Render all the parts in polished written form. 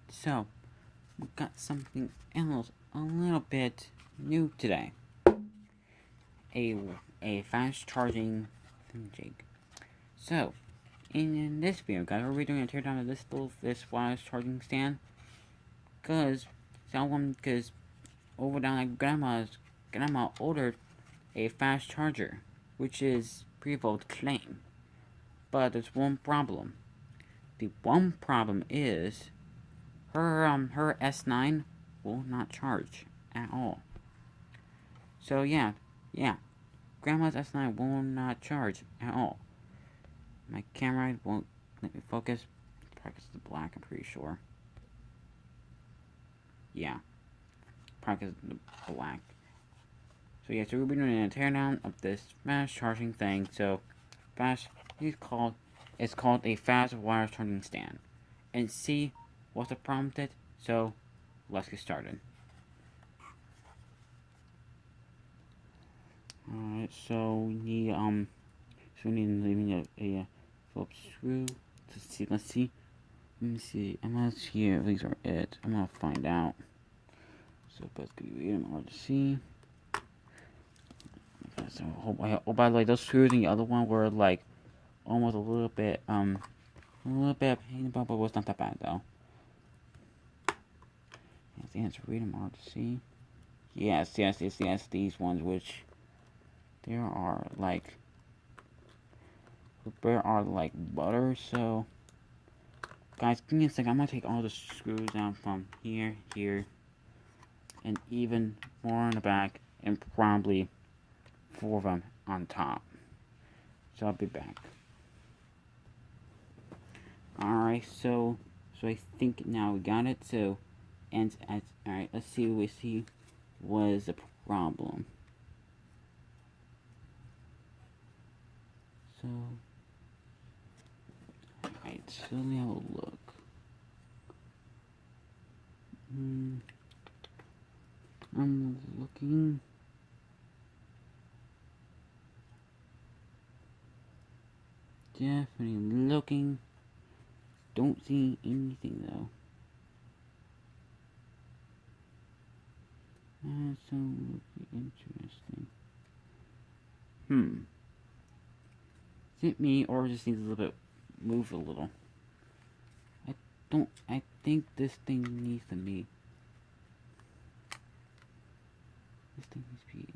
So, we got something else a little bit new today. A, a fast charging jig. So, in this video, guys, we're doing a teardown of this wireless charging stand. Cause over down at grandma ordered a fast charger, which is Prevost claim. But there's one problem. The one problem is her S9 will not charge at all. So yeah, Grandma's S9 will not charge at all. My camera won't let me focus. Practice the black, I'm pretty sure. Yeah, practice the black. So yeah, so we'll be doing a teardown of this fast charging thing. So it's called a fast wireless charging stand. And see what's the problem with it. So let's get started. Alright, so we need a Phillips screw. Let's see. Let me see. I'm gonna see if these are it. I'm gonna find out. So let's read them hard to see. Okay, so by the way, those screws in the other one were like almost a little bit of pain, but it was not that bad though. Yes, the answer, read them hard to see. Yes, these ones which there are like butter. So guys, give me a second. I'm gonna take all the screws out from here, and even more on the back, and probably 4 of them on top. So I'll be back. Alright, so I think now we got it. So, alright, let's see what we see was the problem. So, alright, so let me have a look. I'm looking. Definitely looking. Don't see anything though. That's so interesting. Is it me, or just needs a little bit move a little? I think this thing needs to be. This thing needs to be.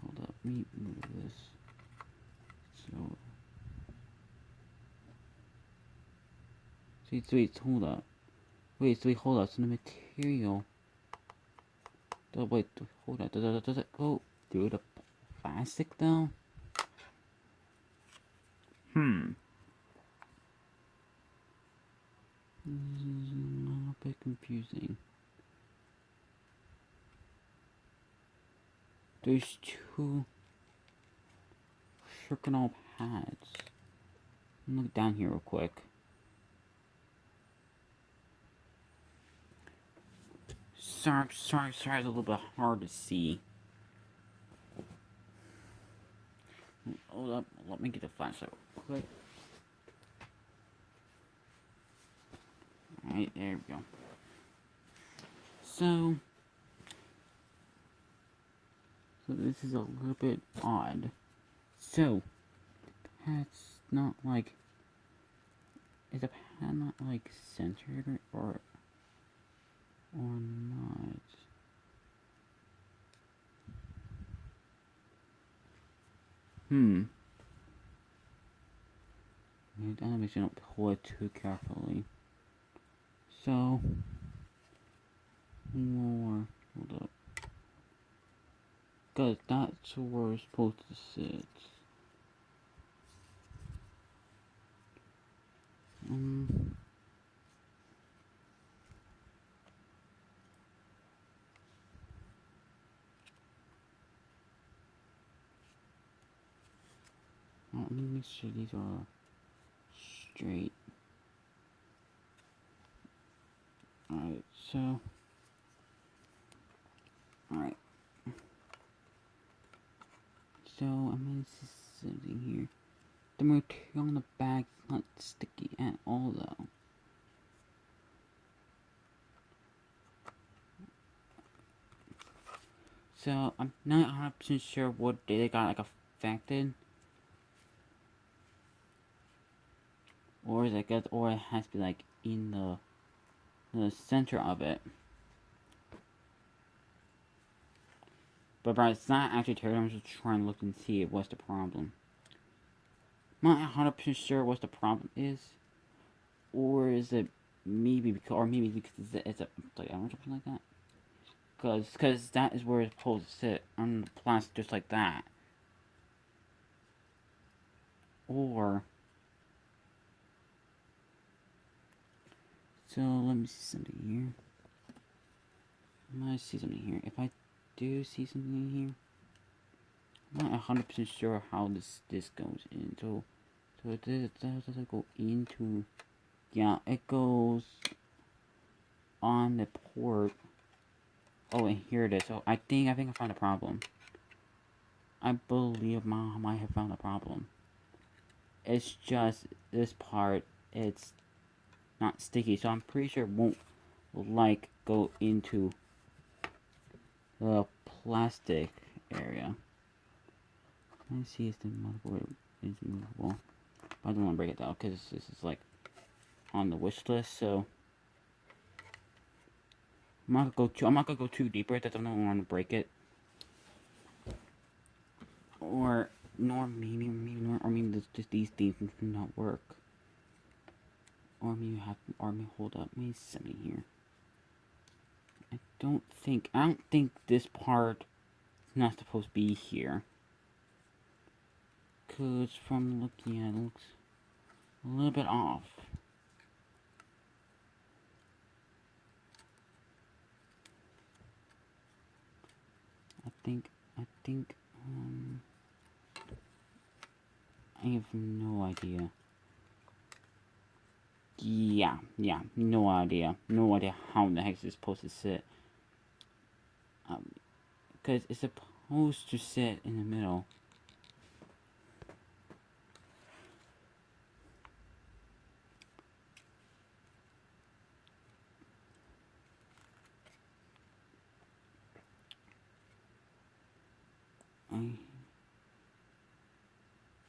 Hold up, let me move this. So. Wait, hold up. Hold up. So the material. Wait, hold up. Does it go through the plastic though? This is a little bit confusing. There's 2 circle pads. Look down here real quick. Sorry, it's a little bit hard to see. Hold up, let me get the flashlight real quick. Alright, there we go. So this is a little bit odd. So, pad's not like, is the pad not like centered or not? I don't make sure I don't pull it too carefully. So, hold up. Cause that's where we're supposed to sit. Let me make sure these are straight. Alright, so Alright. So, I'm gonna see something here. The material on the bag is not sticky at all, though. So, I'm not 100% sure what data got, like, affected. Or is it good, or it has to be, like, in the center of it. But it's not actually Teardown. I'm just trying to look and see what's the problem. I'm not 100% sure what the problem is. Or is it maybe because, it's a diameter or something like that? Because that is where it's supposed to sit on the plastic, just like that. Or, so let me see something here. I might see something here. If I do see something here, I'm not 100% sure how this goes in. So does it go into? Yeah, it goes on the port. Oh, and here it is. So I think I found a problem. I believe Mom might have found a problem. It's just this part. It's not sticky, so I'm pretty sure it won't like go into the plastic area. Let's see if the motherboard is movable. I don't want to break it though, because this is like on the wish list. So I'm not gonna go too deeper. That I don't want to break it, or maybe just these things do not work, or maybe hold up. Let me see something here. I don't think this part is not supposed to be here. Cause from looking at it, looks a little bit off. I have no idea. Yeah, no idea. No idea how the heck it's supposed to sit. Because it's supposed to sit in the middle.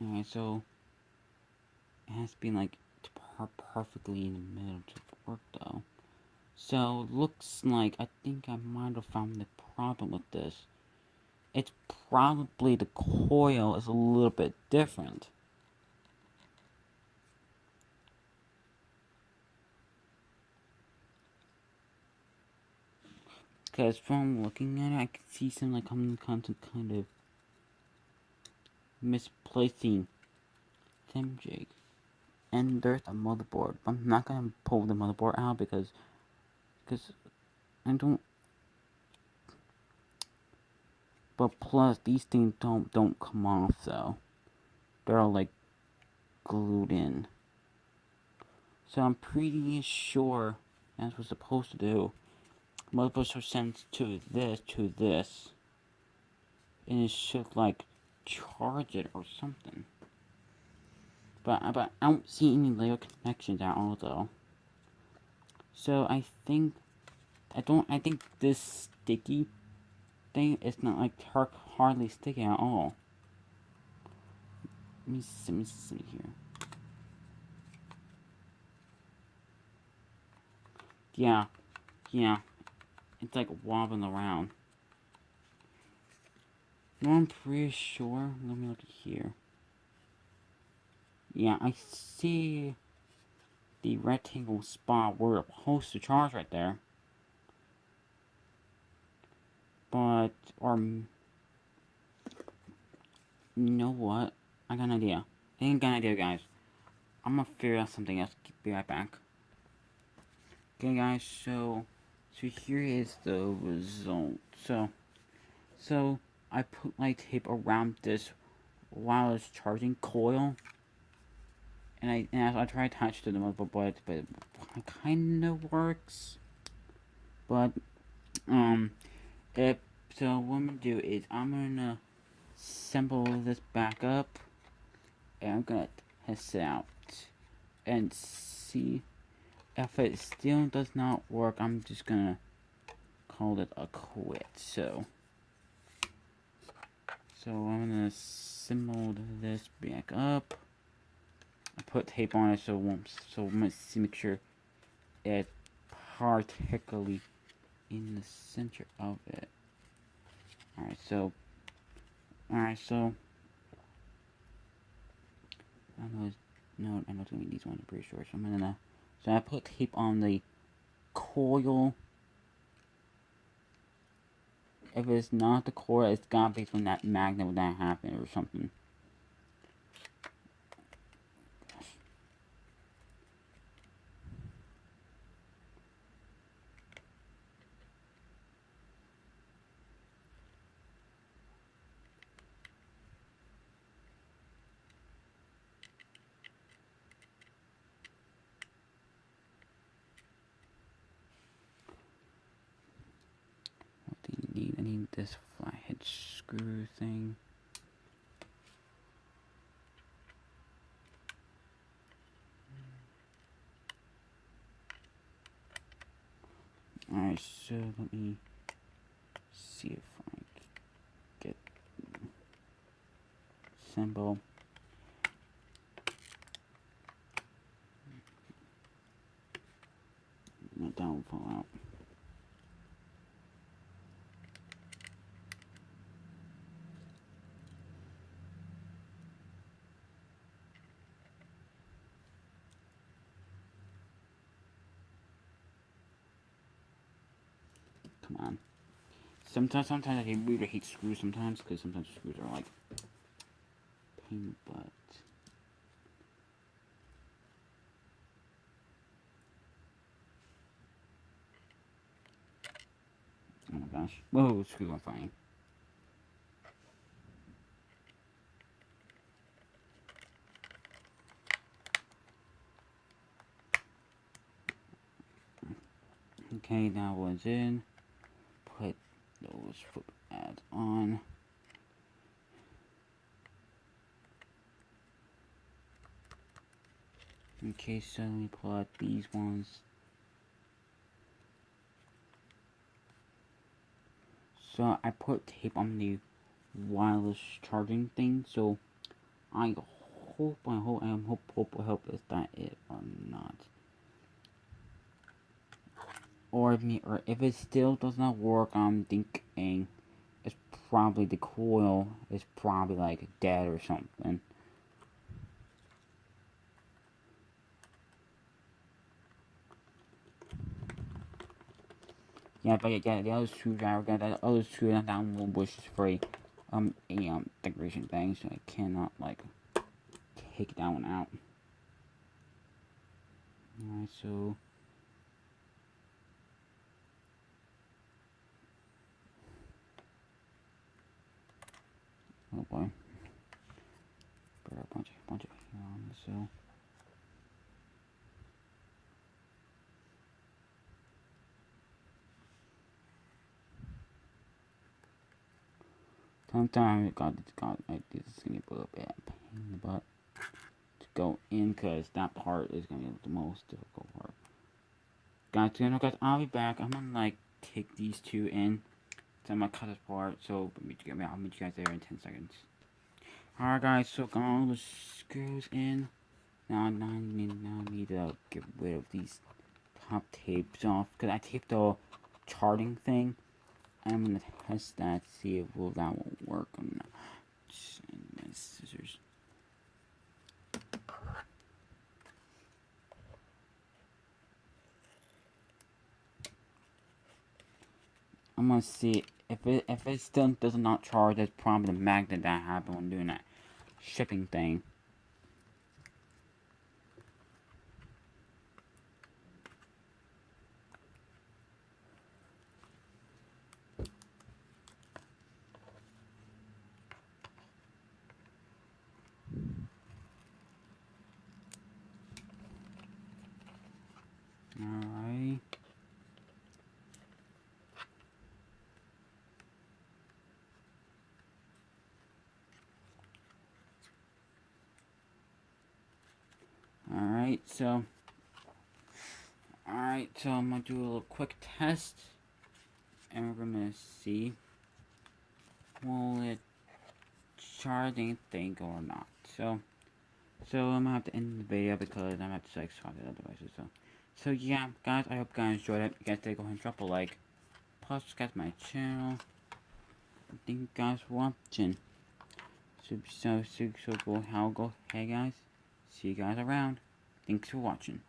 Alright, so it has to be like perfectly in the middle to work though. So looks like I think I might have found the problem with this. It's probably the coil is a little bit different. Because from looking at it, I can see some like kind of misplacing stem jig. And there's a motherboard. I'm not gonna pull the motherboard out because I don't. But plus these things don't come off though. They're all like glued in. So I'm pretty sure that's what it's supposed to do. Motherboard are sent to this, and it should like charge it or something. But I don't see any layer connections at all though. So I think this sticky thing is not like hardly sticky at all. Let me see here. Yeah, it's like wobbling around. No, I'm pretty sure. Let me look here. Yeah, I see the rectangle spot where it's supposed to charge right there. But, you know what? I got an idea. I think I got an idea, guys. I'm gonna figure out something else. Be right back. Okay, guys, so here is the result. So I put my tape around this wireless charging coil, and I try to attach to the motherboard, but it kind of works. But assemble this back up, and I'm gonna test it out and see if it still does not work. I'm just gonna call it a quit. So I'm gonna assemble this back up. I put tape on it so it won't. So I'm gonna make sure it's particularly in the center of it. Alright, so I know it's gonna be these ones, I'm pretty sure. So I put tape on the coil. If it's not the coil, it's gotta be from that magnet when that happened or something. What do you need? I need this flathead screw thing. Alright, so let me see if I can get symbol. That won't fall out. Come on. Sometimes I really hate screws sometimes, because sometimes screws are like pain in the butt. Oh my gosh. Whoa, screw on fine. Okay, that one's in. Put those foot pads on. Okay, so let me pull out these ones. So I put tape on the wireless charging thing, so I hope is that it or not. Or if it still does not work, I'm thinking it's probably the coil is probably like dead or something. Yeah, but yeah, the other screwdriver, that other screwdriver, that one was just for a decoration thing, so I cannot like take that one out. Alright, so oh boy, put a bunch of here on, so. Sometimes this is gonna be a bit pain in the butt to go in, because that part is gonna be the most difficult part. Guys, I'll be back. I'm gonna like take these two in. So I'm gonna cut this part. So I'll meet you guys there in 10 seconds. Alright, guys. So got all the screws in. Now I need to get rid of these top tapes off, because I taped the charting thing. I'm gonna test that, see if that will work or not. And scissors. I'm gonna see if it still does not charge. That's probably the magnet that happened when doing that shipping thing. Alright. Alright, so I'm gonna do a little quick test, and we're gonna see will it charge anything or not. So I'm gonna have to end the video because I'm gonna have to like swap the other devices. So yeah, guys, I hope you guys enjoyed it. You guys did go ahead and drop a like. Plus, subscribe to my channel. Thank you guys for watching. So go. Hey guys, see you guys around. Thanks for watching.